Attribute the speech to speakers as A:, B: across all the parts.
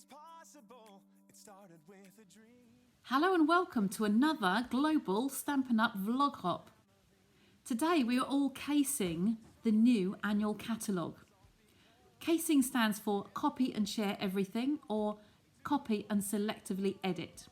A: possible. It started with a dream.
B: Hello and welcome to another global Stampin' Up vlog hop. Today we are all casing the new annual catalogue. Casing stands for copy and share everything, or copy and selectively edit.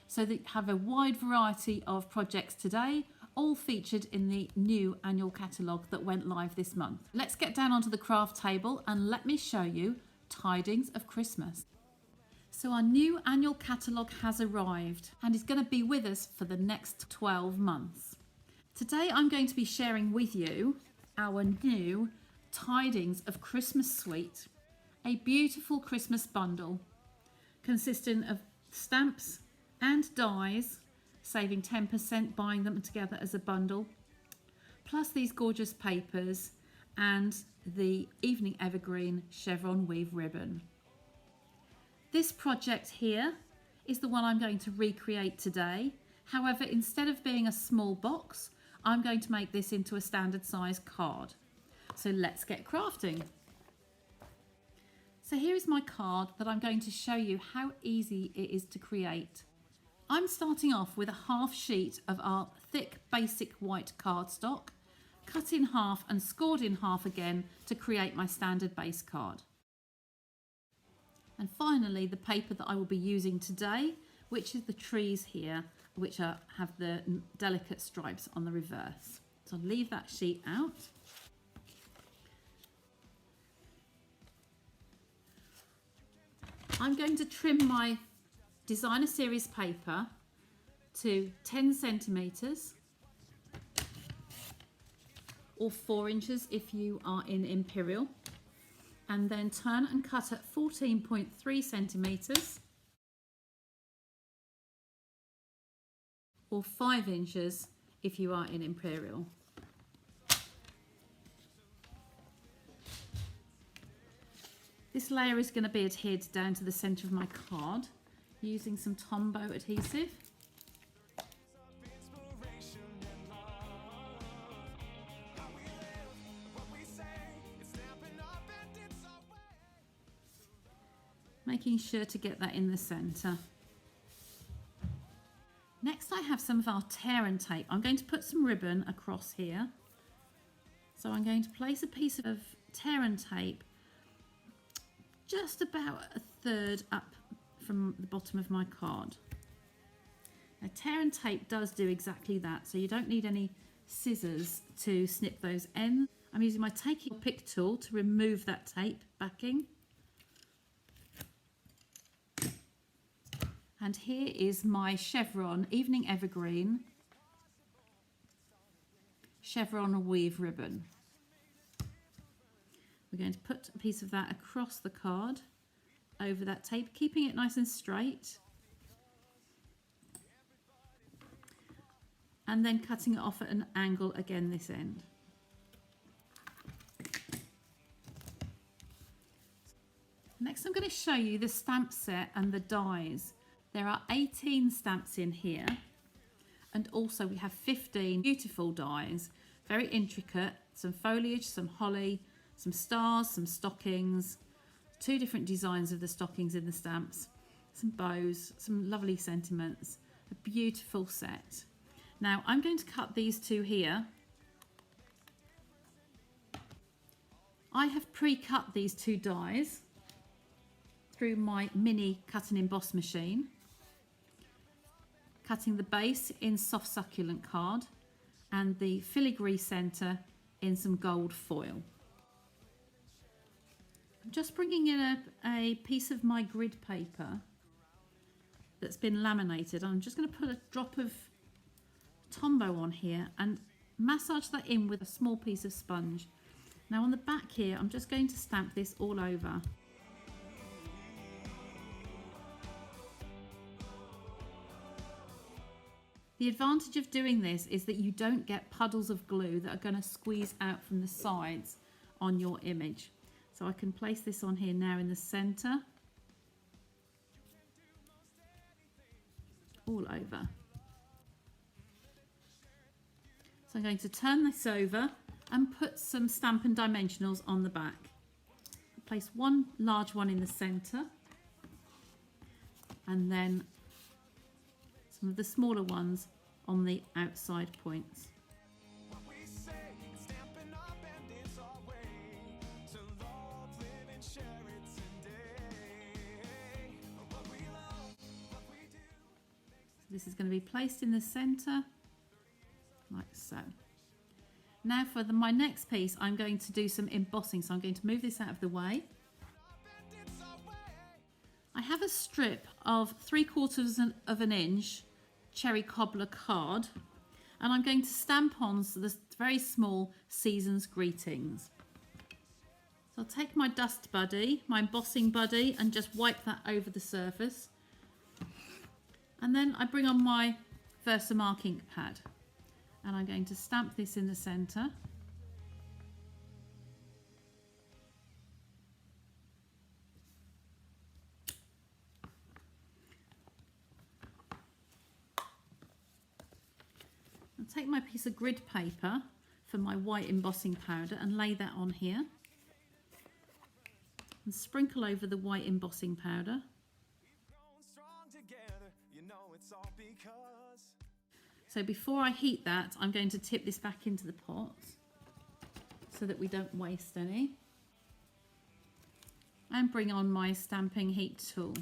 B: So they have a wide variety of projects today, all featured in the new annual catalogue that went live this month. Let's get down onto the craft table and let me show you Tidings of Christmas. So our new annual catalogue has arrived and is going to be with us for the next 12 months. Today I'm going to be sharing with you our new Tidings of Christmas suite, a beautiful Christmas bundle consisting of stamps and dies, saving 10% buying them together as a bundle, plus these gorgeous papers and the evening evergreen chevron weave ribbon. This project here is the one I'm going to recreate today. However, instead of being a small box, I'm going to make this into a standard size card. So let's get crafting. So here is my card that I'm going to show you how easy it is to create. I'm starting off with a half sheet of our thick basic white cardstock, cut in half and scored in half again to create my standard base card. And finally, the paper that I will be using today, which is the trees here, which have the delicate stripes on the reverse. So I'll leave that sheet out. I'm going to trim my designer series paper to 10 centimetres or 4 inches if you are in Imperial, and then turn and cut at 14.3 centimetres or 5 inches if you are in Imperial. This layer is going to be adhered down to the centre of my card using some Tombow adhesive. Making sure to get that in the centre. Next I have some of our tear and tape. I'm going to put some ribbon across here. So I'm going to place a piece of tear and tape just about a third up from the bottom of my card. Now tear and tape does do exactly that, so you don't need any scissors to snip those ends. I'm using my taking pick tool to remove that tape backing. And here is my chevron evening evergreen chevron weave ribbon. We're going to put a piece of that across the card over that tape, keeping it nice and straight, and then cutting it off at an angle again this end. Next I'm going to show you the stamp set and the dies. There are 18 stamps in here, and also we have 15 beautiful dies, very intricate, some foliage, some holly, some stars, some stockings, 2 different designs of the stockings in the stamps, some bows, some lovely sentiments, a beautiful set. Now I'm going to cut these 2 here. I have pre-cut these 2 dies through my mini cut and emboss machine, cutting the base in soft succulent card and the filigree centre in some gold foil. I'm just bringing in a piece of my grid paper that's been laminated. I'm just going to put a drop of Tombow on here and massage that in with a small piece of sponge. Now on the back here, I'm just going to stamp this all over. The advantage of doing this is that you don't get puddles of glue that are going to squeeze out from the sides on your image. So I can place this on here now in the centre, all over. So I'm going to turn this over and put some Stampin' Dimensionals on the back. Place one large one in the centre and then some of the smaller ones on the outside points.
A: What we say, it's Stampin' Up and it's our way to love, live and share it today. What we love, what we do.
B: So this is going to be placed in the centre, like so. Now for my next piece, I'm going to do some embossing. So I'm going to move this out of the way. I have a strip of 3/4 of an inch cherry cobbler card, and I'm going to stamp on the very small season's greetings. So I'll take my dust buddy, my embossing buddy, and just wipe that over the surface. And then I bring on my Versamark ink pad, and I'm going to stamp this in the centre. I'll take my piece of grid paper for my white embossing powder and lay that on here. And sprinkle over the white embossing powder. So before I heat that, I'm going to tip this back into the pot so that we don't waste any. And bring on my stamping heat tool.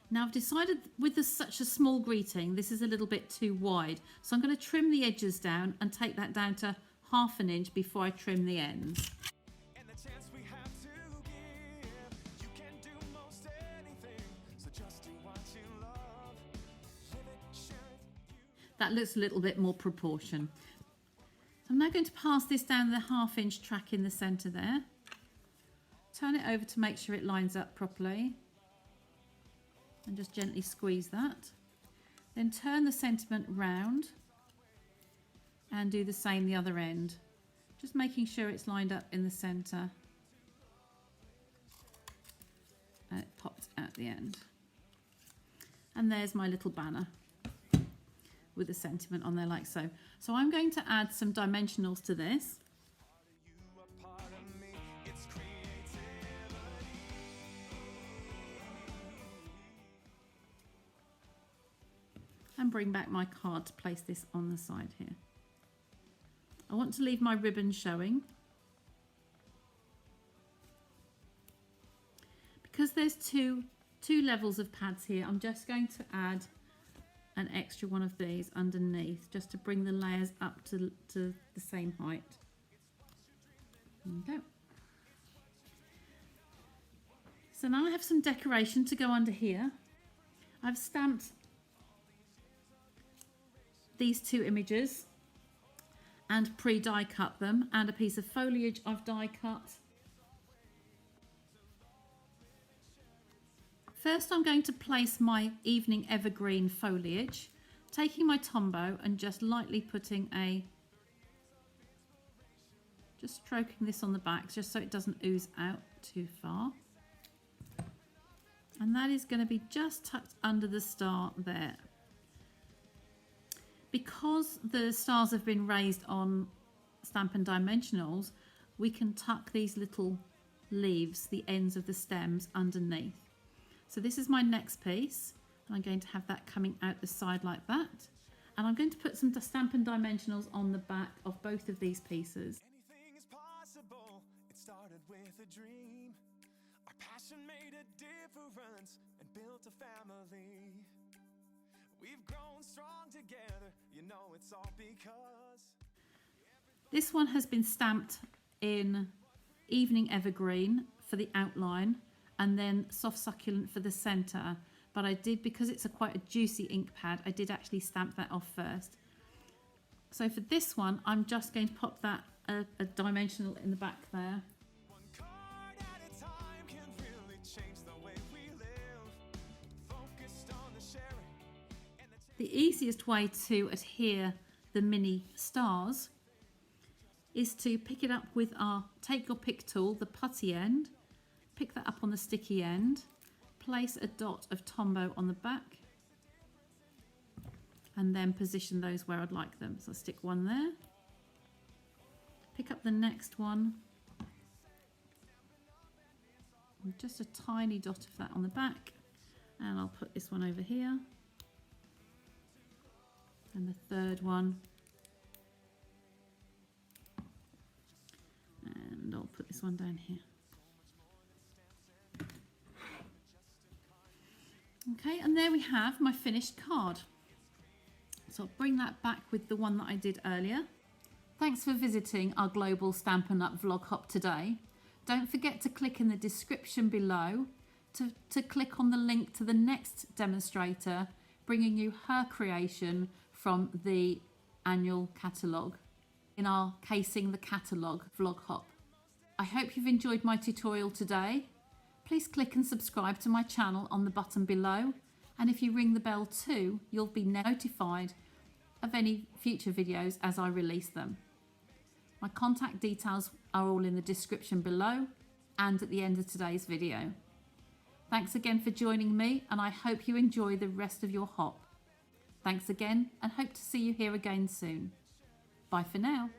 B: Now I've decided with such a small greeting, this is a little bit too wide. So I'm going to trim the edges down and take that down to 1/2 inch before I trim the ends. That looks a little bit more proportion. So I'm now going to pass this down the 1/2 inch track in the centre there. Turn it over to make sure it lines up properly. And just gently squeeze that. Then turn the sentiment round and do the same the other end. Just making sure it's lined up in the centre. And it pops out the end. And there's my little banner with the sentiment on there like so. So I'm going to add some dimensionals to this. And bring back my card to place this on the side here. I want to leave my ribbon showing. Because there's two levels of pads here, I'm just going to add an extra one of these underneath just to bring the layers up to the same height. There we go. So now I have some decoration to go under here. I've stamped these two images and pre-die cut them, and a piece of foliage I've die cut. First I'm going to place my evening evergreen foliage, taking my Tombow and just lightly putting just stroking this on the back just so it doesn't ooze out too far. And that is going to be just tucked under the star there. Because the stars have been raised on Stampin' Dimensionals, we can tuck these little leaves, the ends of the stems, underneath. So this is my next piece, and I'm going to have that coming out the side like that. And I'm going to put some Stampin' Dimensionals on the back of both of these pieces.
A: Anything is possible. It started with a dream. Our passion made a difference and built a family. We've grown strong together, you know it's all because...
B: This one has been stamped in Evening Evergreen for the outline and then Soft Succulent for the centre. But I did, because it's quite a juicy ink pad, I did actually stamp that off first. So for this one, I'm just going to pop that a dimensional in the back there. The easiest way to adhere the mini stars is to pick it up with our Take Your Pick tool, the putty end, pick that up on the sticky end, place a dot of Tombow on the back, and then position those where I'd like them. So I'll stick one there, pick up the next one, And just a tiny dot of that on the back, and I'll put this one over here, and the third one, and I'll put this one down here. Okay, and there we have my finished card. So I'll bring that back with the one that I did earlier. Thanks for visiting our global Stampin' Up vlog hop today. Don't forget to click in the description below to click on the link to the next demonstrator, bringing you her creation from the annual catalogue in our Casing the Catalogue vlog hop. I hope you've enjoyed my tutorial today. Please click and subscribe to my channel on the button below, and if you ring the bell too, you'll be notified of any future videos as I release them. My contact details are all in the description below and at the end of today's video. Thanks again for joining me, and I hope you enjoy the rest of your hop. Thanks again, and hope to see you here again soon. Bye for now.